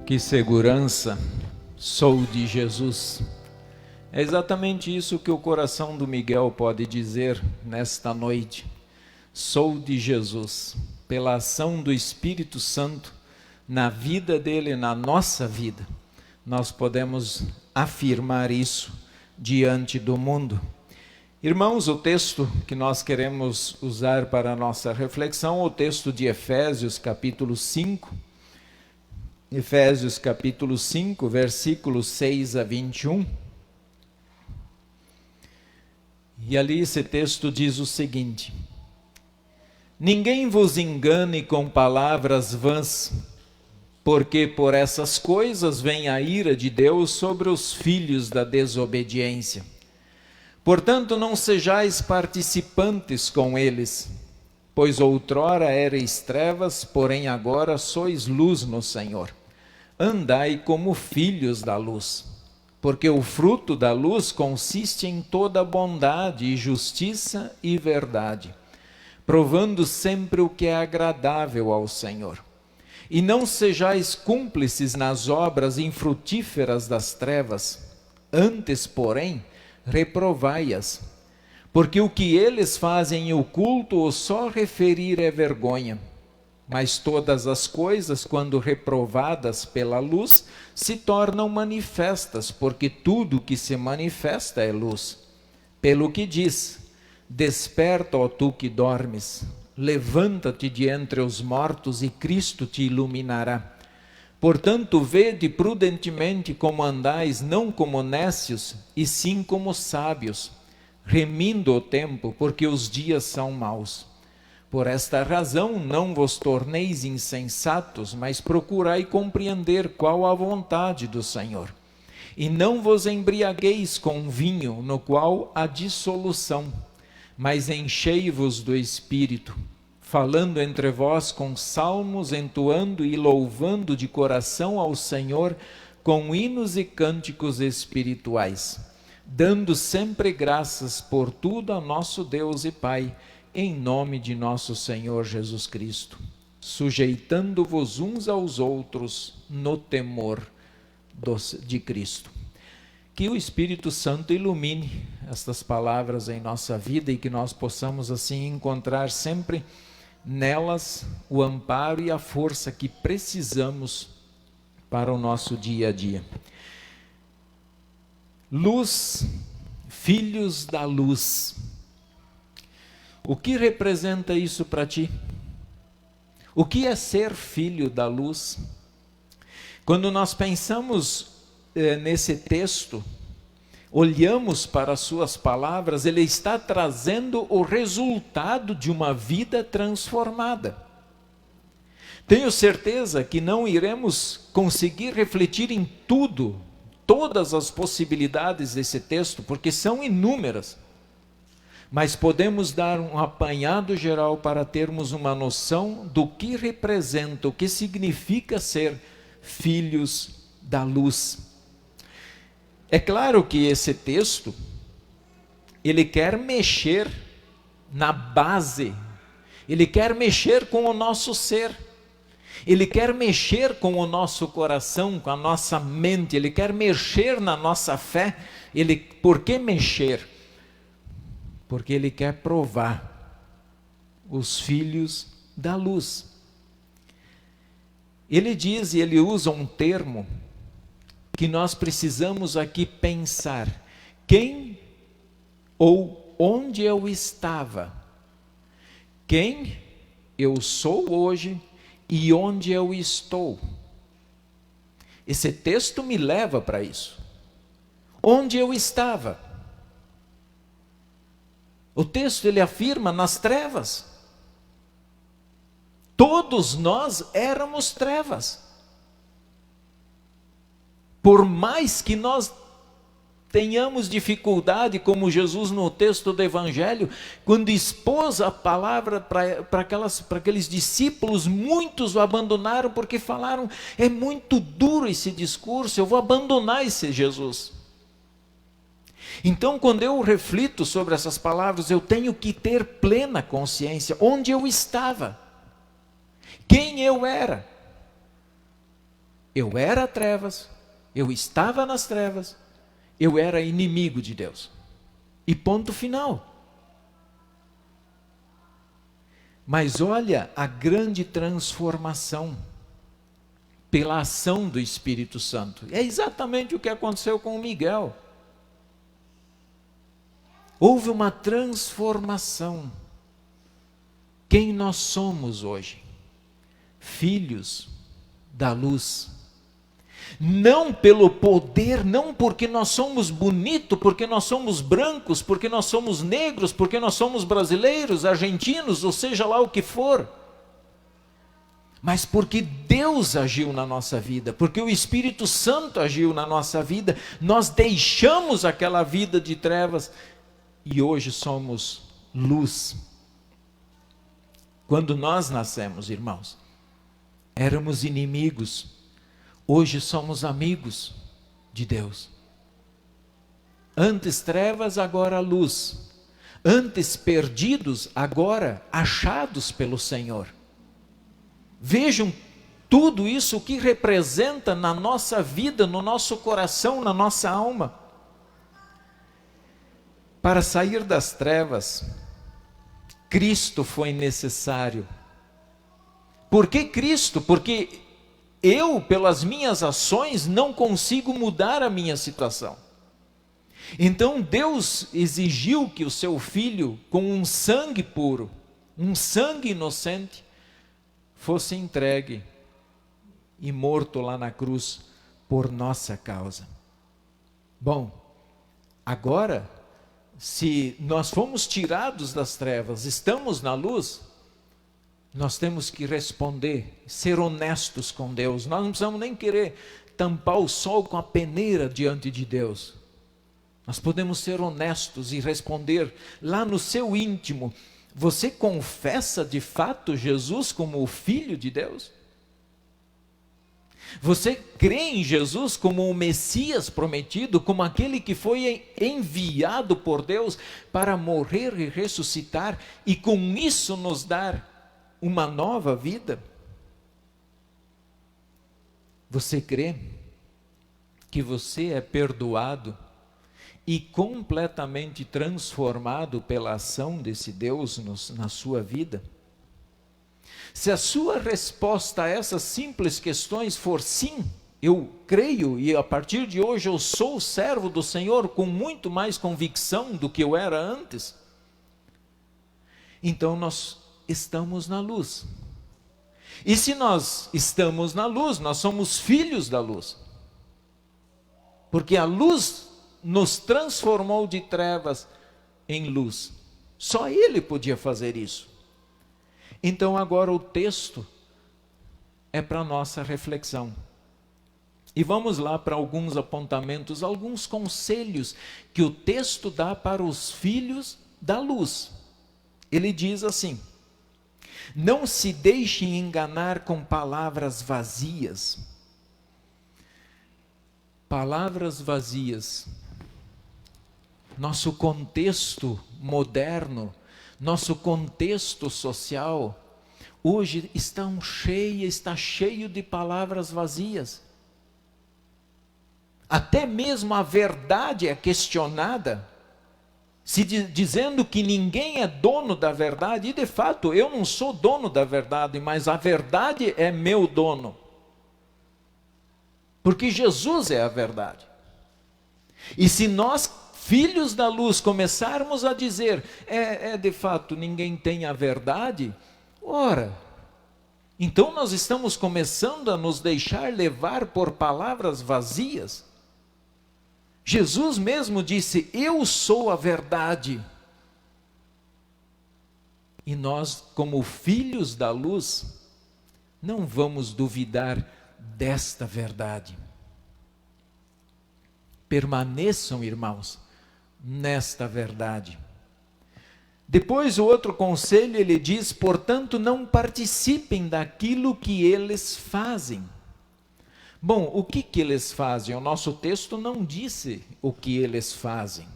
Que segurança, sou de Jesus. É exatamente isso que o coração do Miguel pode dizer nesta noite. Sou de Jesus, pela ação do Espírito Santo na vida dele, na nossa vida. Nós podemos afirmar isso diante do mundo. Irmãos, o texto que nós queremos usar para a nossa reflexão é o texto de Efésios, capítulo 5. Efésios, capítulo 5, versículos 6 a 21. E ali esse texto diz o seguinte: ninguém vos engane com palavras vãs, porque por essas coisas vem a ira de Deus sobre os filhos da desobediência. Portanto, não sejais participantes com eles, pois outrora erais trevas, porém agora sois luz no Senhor. Andai como filhos da luz, porque o fruto da luz consiste em toda bondade e justiça e verdade, provando sempre o que é agradável ao Senhor. E não sejais cúmplices nas obras infrutíferas das trevas, antes, porém, reprovai-as, porque o que eles fazem em oculto ou só referir é vergonha. Mas todas as coisas, quando reprovadas pela luz, se tornam manifestas, porque tudo que se manifesta é luz. Pelo que diz: desperta, ó tu que dormes, levanta-te de entre os mortos e Cristo te iluminará. Portanto, vede prudentemente como andais, não como nécios, e sim como sábios, remindo o tempo, porque os dias são maus. Por esta razão, não vos torneis insensatos, mas procurai compreender qual a vontade do Senhor. E não vos embriagueis com vinho, no qual há dissolução, mas enchei-vos do Espírito, falando entre vós com salmos, entoando e louvando de coração ao Senhor, com hinos e cânticos espirituais, dando sempre graças por tudo a nosso Deus e Pai, em nome de nosso Senhor Jesus Cristo, sujeitando-vos uns aos outros no temor de Cristo. Que o Espírito Santo ilumine estas palavras em nossa vida e que nós possamos assim encontrar sempre nelas o amparo e a força que precisamos para o nosso dia a dia. Luz, filhos da luz. O que representa isso para ti? O que é ser filho da luz? Quando nós pensamos nesse texto, olhamos para as suas palavras, ele está trazendo o resultado de uma vida transformada. Tenho certeza que não iremos conseguir refletir em tudo, todas as possibilidades desse texto, porque são inúmeras. Mas podemos dar um apanhado geral para termos uma noção do que representa, o que significa ser filhos da luz. É claro que esse texto, ele quer mexer na base, ele quer mexer com o nosso ser, ele quer mexer com o nosso coração, com a nossa mente, ele quer mexer na nossa fé. Por que mexer? Porque ele quer provar os filhos da luz. Ele diz, e ele usa um termo que nós precisamos aqui pensar: quem ou onde eu estava, quem eu sou hoje e onde eu estou. Esse texto me leva para isso. Onde eu estava? O texto ele afirma nas trevas. Todos nós éramos trevas. Por mais que nós tenhamos dificuldade, como Jesus no texto do Evangelho, quando expôs a palavra para aqueles discípulos, muitos o abandonaram porque falaram: é muito duro esse discurso, eu vou abandonar esse Jesus. Então, quando eu reflito sobre essas palavras, eu tenho que ter plena consciência onde eu estava, quem eu era. Eu era trevas, eu estava nas trevas, eu era inimigo de Deus. E ponto final. Mas olha a grande transformação pela ação do Espírito Santo. É exatamente o que aconteceu com Miguel. Houve uma transformação. Quem nós somos hoje? Filhos da luz. Não pelo poder, não porque nós somos bonitos, porque nós somos brancos, porque nós somos negros, porque nós somos brasileiros, argentinos, ou seja lá o que for. Mas porque Deus agiu na nossa vida, porque o Espírito Santo agiu na nossa vida, nós deixamos aquela vida de trevas e hoje somos luz. Quando nós nascemos, irmãos, éramos inimigos, hoje somos amigos de Deus. Antes trevas, agora luz. Antes perdidos, agora achados pelo Senhor. Vejam tudo isso o que representa na nossa vida, no nosso coração, na nossa alma. Para sair das trevas, Cristo foi necessário. Por que Cristo? Porque eu, pelas minhas ações, não consigo mudar a minha situação. Então Deus exigiu que o seu filho, com um sangue puro, um sangue inocente, fosse entregue e morto lá na cruz por nossa causa. Bom, agora, se nós fomos tirados das trevas, estamos na luz, nós temos que responder, ser honestos com Deus. Nós não precisamos nem querer tampar o sol com a peneira diante de Deus. Nós podemos ser honestos e responder lá no seu íntimo: você confessa de fato Jesus como o Filho de Deus? Você crê em Jesus como o Messias prometido, como aquele que foi enviado por Deus para morrer e ressuscitar e com isso nos dar uma nova vida? Você crê que você é perdoado e completamente transformado pela ação desse Deus na sua vida? Se a sua resposta a essas simples questões for sim, eu creio e a partir de hoje eu sou servo do Senhor com muito mais convicção do que eu era antes, então nós estamos na luz. E se nós estamos na luz, nós somos filhos da luz. Porque a luz nos transformou de trevas em luz. Só Ele podia fazer isso. Então agora o texto é para nossa reflexão. E vamos lá para alguns apontamentos, alguns conselhos que o texto dá para os filhos da luz. Ele diz assim: não se deixem enganar com palavras vazias. Palavras vazias. Nosso contexto moderno, nosso contexto social, hoje está cheio de palavras vazias. Até mesmo a verdade é questionada, dizendo que ninguém é dono da verdade, e de fato eu não sou dono da verdade, mas a verdade é meu dono. Porque Jesus é a verdade. E se nós, filhos da luz, começarmos a dizer, de fato ninguém tem a verdade, ora, então nós estamos começando a nos deixar levar por palavras vazias. Jesus mesmo disse: eu sou a verdade. E nós, como filhos da luz, não vamos duvidar desta verdade. Permaneçam, irmãos, nesta verdade. Depois o outro conselho, ele diz: portanto não participem daquilo que eles fazem. Bom, o que eles fazem? O nosso texto não disse o que eles fazem.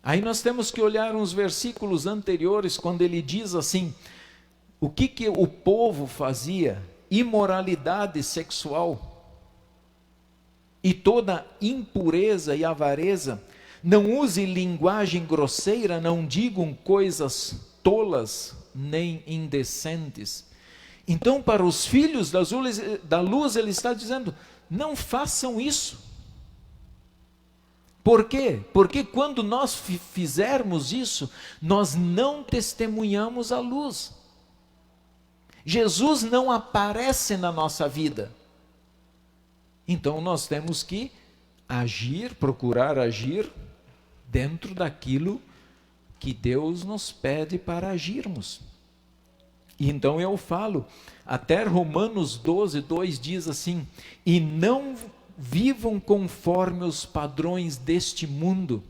Aí nós temos que olhar uns versículos anteriores, quando ele diz assim, o que o povo fazia? Imoralidade sexual. e toda impureza e avareza. Não use linguagem grosseira, não digam coisas tolas nem indecentes. Então, para os filhos da luz, ele está dizendo, não façam isso. Por quê? Porque quando nós fizermos isso, nós não testemunhamos a luz. Jesus não aparece na nossa vida. Então nós temos que agir, procurar agir dentro daquilo que Deus nos pede para agirmos. E então eu falo, até Romanos 12, 2 diz assim, e não vivam conforme os padrões deste mundo.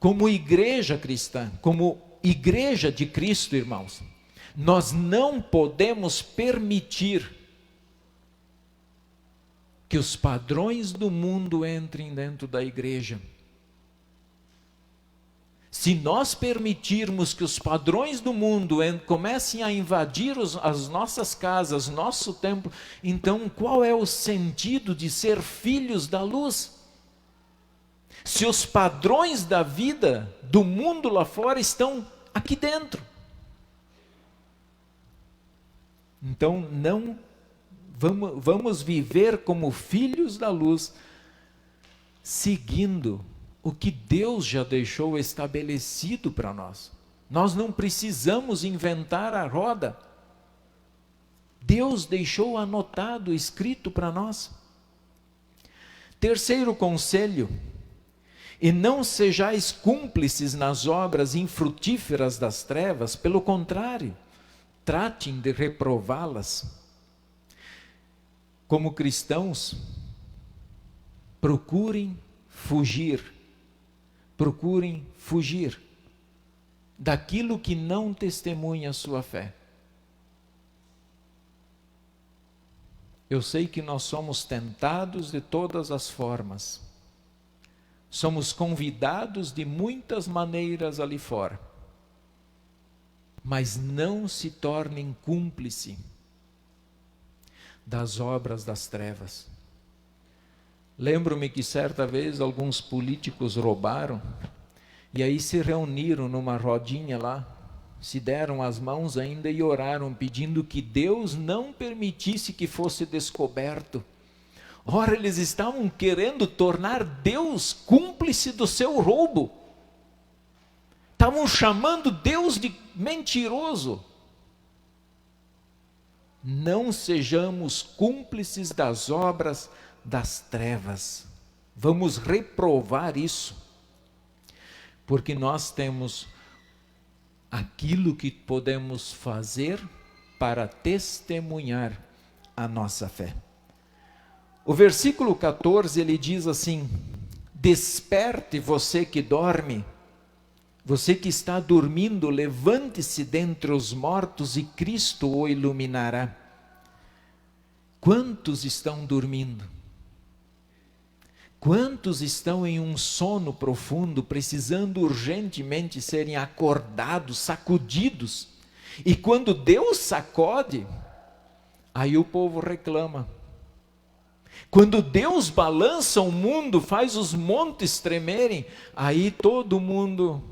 Como igreja cristã, como igreja de Cristo, irmãos, nós não podemos permitir que os padrões do mundo entrem dentro da igreja. Se nós permitirmos que os padrões do mundo comecem a invadir as nossas casas, nosso templo, então qual é o sentido de ser filhos da luz? Se os padrões da vida do mundo lá fora estão aqui dentro. Então não vamos viver como filhos da luz, seguindo o que Deus já deixou estabelecido para nós. Nós não precisamos inventar a roda. Deus deixou anotado, escrito para nós. Terceiro conselho, e não sejais cúmplices nas obras infrutíferas das trevas, pelo contrário, tratem de reprová-las. Como cristãos, procurem fugir daquilo que não testemunha a sua fé. Eu sei que nós somos tentados de todas as formas, somos convidados de muitas maneiras ali fora, mas não se tornem cúmplice das obras das trevas. Lembro-me que certa vez alguns políticos roubaram e aí se reuniram numa rodinha lá, se deram as mãos ainda e oraram pedindo que Deus não permitisse que fosse descoberto. Ora, eles estavam querendo tornar Deus cúmplice do seu roubo. Estavam chamando Deus de mentiroso. Não sejamos cúmplices das obras das trevas. Vamos reprovar isso, porque nós temos aquilo que podemos fazer para testemunhar a nossa fé. O versículo 14, ele diz assim: desperte você que dorme, você que está dormindo, levante-se dentre os mortos e Cristo o iluminará. Quantos estão dormindo? Quantos estão em um sono profundo, precisando urgentemente serem acordados, sacudidos? E quando Deus sacode, aí o povo reclama. Quando Deus balança o mundo, faz os montes tremerem, aí todo mundo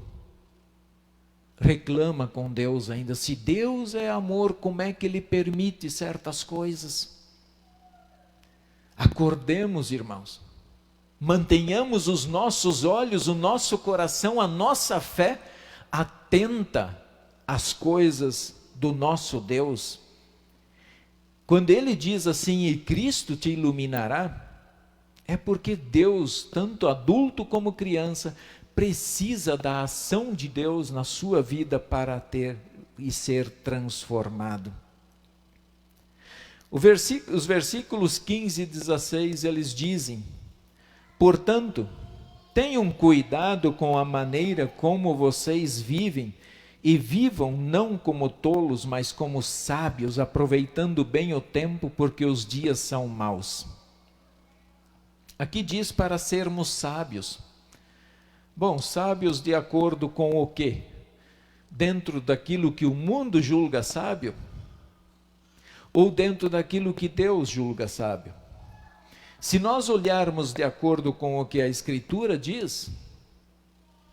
reclama com Deus ainda. Se Deus é amor, como é que Ele permite certas coisas? Acordemos, irmãos. Mantenhamos os nossos olhos, o nosso coração, a nossa fé atenta às coisas do nosso Deus. Quando ele diz assim, e Cristo te iluminará, é porque Deus, tanto adulto como criança, precisa da ação de Deus na sua vida para ter e ser transformado. Os versículos 15 e 16, eles dizem: portanto, tenham cuidado com a maneira como vocês vivem, e vivam não como tolos, mas como sábios, aproveitando bem o tempo, porque os dias são maus. Aqui diz para sermos sábios. Bom, sábios de acordo com o quê? Dentro daquilo que o mundo julga sábio? Ou dentro daquilo que Deus julga sábio? Se nós olharmos de acordo com o que a Escritura diz,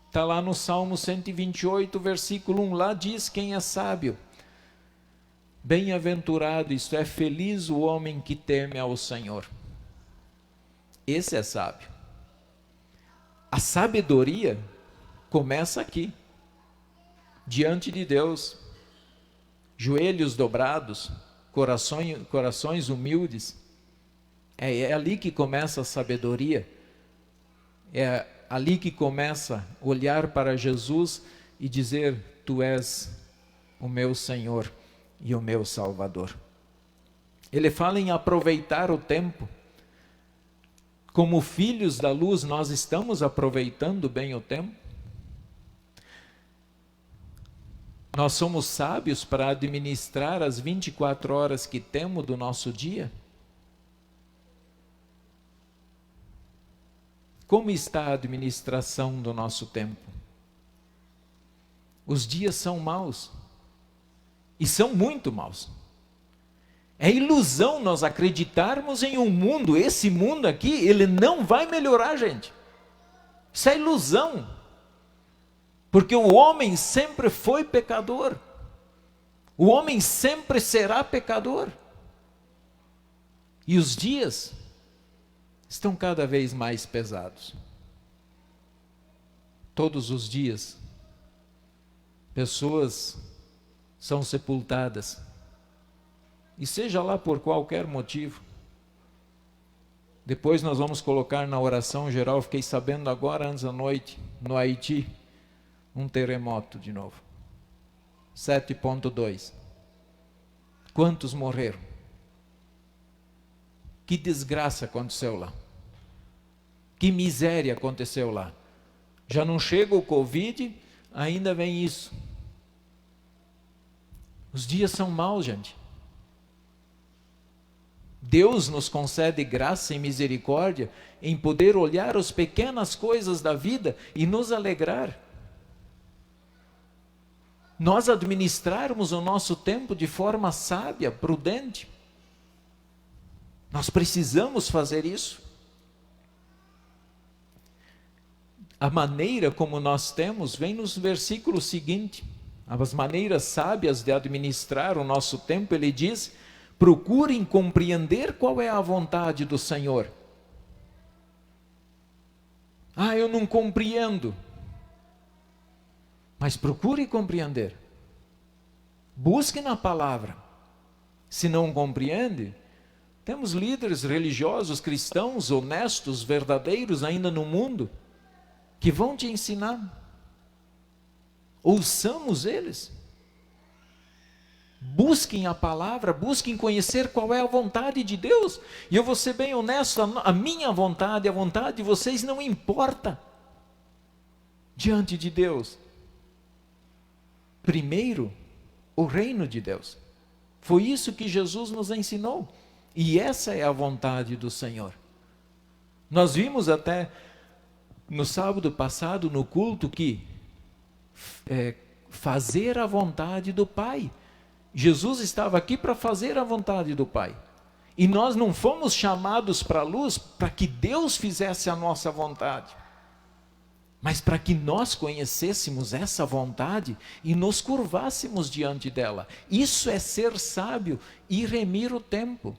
está lá no Salmo 128, versículo 1, lá diz quem é sábio. Bem-aventurado, isto é, feliz o homem que teme ao Senhor. Esse é sábio. A sabedoria começa aqui, diante de Deus, joelhos dobrados, corações humildes. É ali que começa a sabedoria, é ali que começa a olhar para Jesus e dizer: Tu és o meu Senhor e o meu Salvador. Ele fala em aproveitar o tempo. Como filhos da luz, nós estamos aproveitando bem o tempo? Nós somos sábios para administrar as 24 horas que temos do nosso dia? Como está a administração do nosso tempo? Os dias são maus. E são muito maus. É ilusão nós acreditarmos em um mundo, esse mundo aqui, ele não vai melhorar, gente. Isso é ilusão. Porque o homem sempre foi pecador. O homem sempre será pecador. E os dias estão cada vez mais pesados. Todos os dias, pessoas são sepultadas, e seja lá por qualquer motivo. Depois nós vamos colocar na oração geral, fiquei sabendo agora antes da noite, no Haiti, um terremoto de novo, 7.2. Quantos morreram? Que desgraça aconteceu lá, que miséria aconteceu lá. Já não chega o Covid, ainda vem isso. Os dias são maus, gente. Deus nos concede graça e misericórdia em poder olhar as pequenas coisas da vida e nos alegrar. Nós administrarmos o nosso tempo de forma sábia, prudente. Nós precisamos fazer isso. A maneira como nós temos vem nos versículos seguintes. As maneiras sábias de administrar o nosso tempo, ele diz: procurem compreender qual é a vontade do Senhor. Eu não compreendo. Mas procure compreender. Busque na palavra. Se não compreende, temos líderes religiosos, cristãos, honestos, verdadeiros ainda no mundo, que vão te ensinar. Ouçamos eles. Busquem a palavra, busquem conhecer qual é a vontade de Deus. E eu vou ser bem honesto, a minha vontade, a vontade de vocês não importa diante de Deus. Primeiro, o reino de Deus. Foi isso que Jesus nos ensinou. E essa é a vontade do Senhor. Nós vimos até no sábado passado, no culto, que fazer a vontade do Pai. Jesus estava aqui para fazer a vontade do Pai. E nós não fomos chamados para a luz para que Deus fizesse a nossa vontade, mas para que nós conhecêssemos essa vontade e nos curvássemos diante dela. Isso é ser sábio e remir o tempo,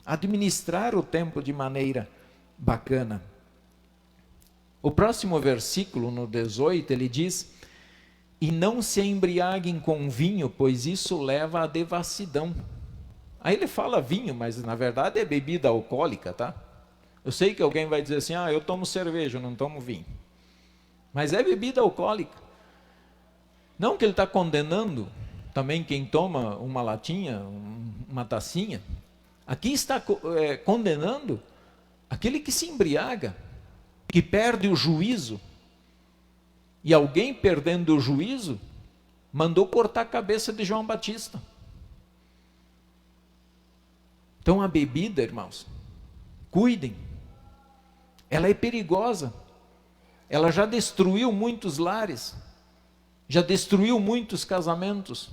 administrar o tempo de maneira bacana. O próximo versículo, no 18, ele diz: e não se embriaguem com vinho, pois isso leva à devassidão. Aí ele fala vinho, mas na verdade é bebida alcoólica, tá? Eu sei que alguém vai dizer assim: eu tomo cerveja, eu não tomo vinho. Mas é bebida alcoólica. Não que ele está condenando também quem toma uma latinha, uma tacinha. Aqui está condenando aquele que se embriaga, que perde o juízo. E alguém, perdendo o juízo, mandou cortar a cabeça de João Batista. Então a bebida, irmãos, cuidem. Ela é perigosa. Ela já destruiu muitos lares. Já destruiu muitos casamentos.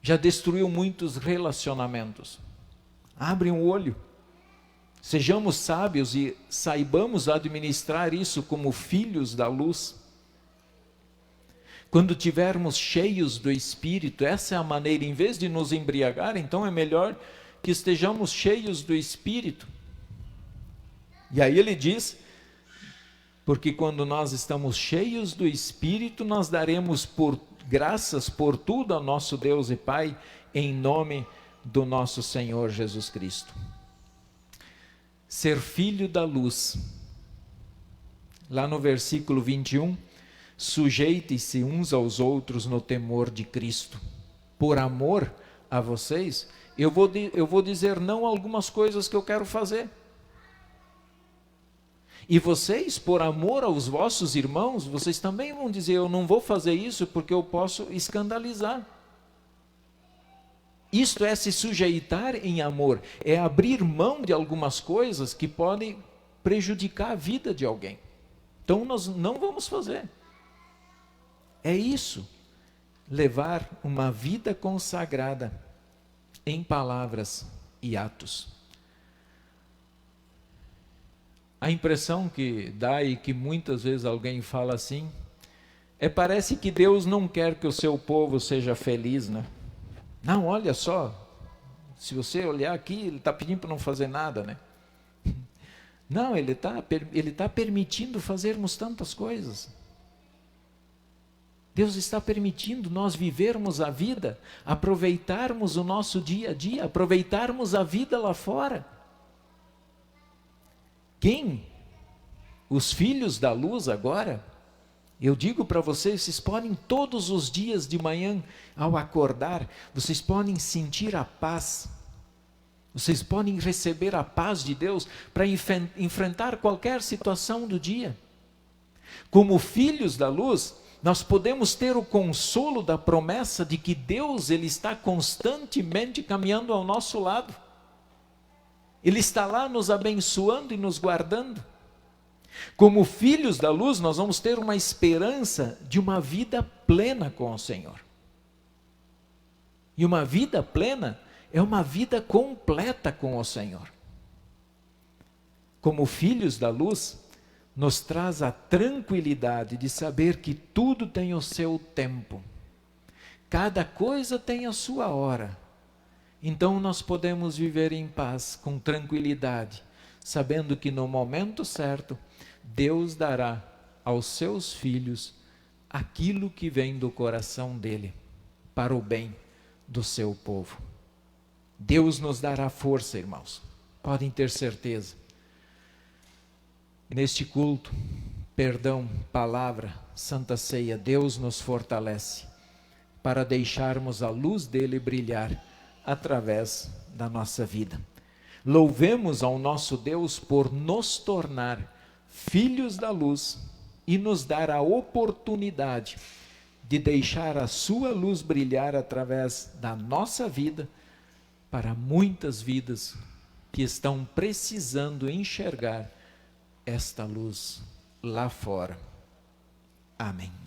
Já destruiu muitos relacionamentos. Abrem o olho. Sejamos sábios e saibamos administrar isso como filhos da luz. Quando tivermos cheios do Espírito, essa é a maneira, em vez de nos embriagar, então é melhor que estejamos cheios do Espírito. E aí ele diz, porque quando nós estamos cheios do Espírito, nós daremos graças por tudo ao nosso Deus e Pai, em nome do nosso Senhor Jesus Cristo. Ser filho da luz. Lá no versículo 21, sujeitem-se uns aos outros no temor de Cristo. Por amor a vocês, eu vou dizer não a algumas coisas que eu quero fazer. E vocês, por amor aos vossos irmãos, vocês também vão dizer, eu não vou fazer isso porque eu posso escandalizar. Isto é se sujeitar em amor, é abrir mão de algumas coisas que podem prejudicar a vida de alguém. Então nós não vamos fazer. É isso, levar uma vida consagrada em palavras e atos. A impressão que dá e que muitas vezes alguém fala assim, parece que Deus não quer que o seu povo seja feliz, né? Não, olha só, se você olhar aqui, ele está pedindo para não fazer nada, né? Não, ele tá permitindo fazermos tantas coisas. Deus está permitindo nós vivermos a vida, aproveitarmos o nosso dia a dia, aproveitarmos a vida lá fora. Quem? Os filhos da luz agora? Eu digo para vocês podem todos os dias de manhã, ao acordar, vocês podem sentir a paz. Vocês podem receber a paz de Deus para enfrentar qualquer situação do dia. Como filhos da luz, nós podemos ter o consolo da promessa de que Deus ele está constantemente caminhando ao nosso lado. Ele está lá nos abençoando e nos guardando. Como filhos da luz, nós vamos ter uma esperança de uma vida plena com o Senhor. E uma vida plena é uma vida completa com o Senhor. Como filhos da luz, nos traz a tranquilidade de saber que tudo tem o seu tempo. Cada coisa tem a sua hora. Então nós podemos viver em paz, com tranquilidade, sabendo que no momento certo, Deus dará aos seus filhos aquilo que vem do coração dele, para o bem do seu povo. Deus nos dará força, irmãos, podem ter certeza. Neste culto, perdão, palavra, Santa Ceia, Deus nos fortalece para deixarmos a luz dele brilhar através da nossa vida. Louvemos ao nosso Deus por nos tornar filhos da luz e nos dar a oportunidade de deixar a sua luz brilhar através da nossa vida para muitas vidas que estão precisando enxergar esta luz lá fora. Amém.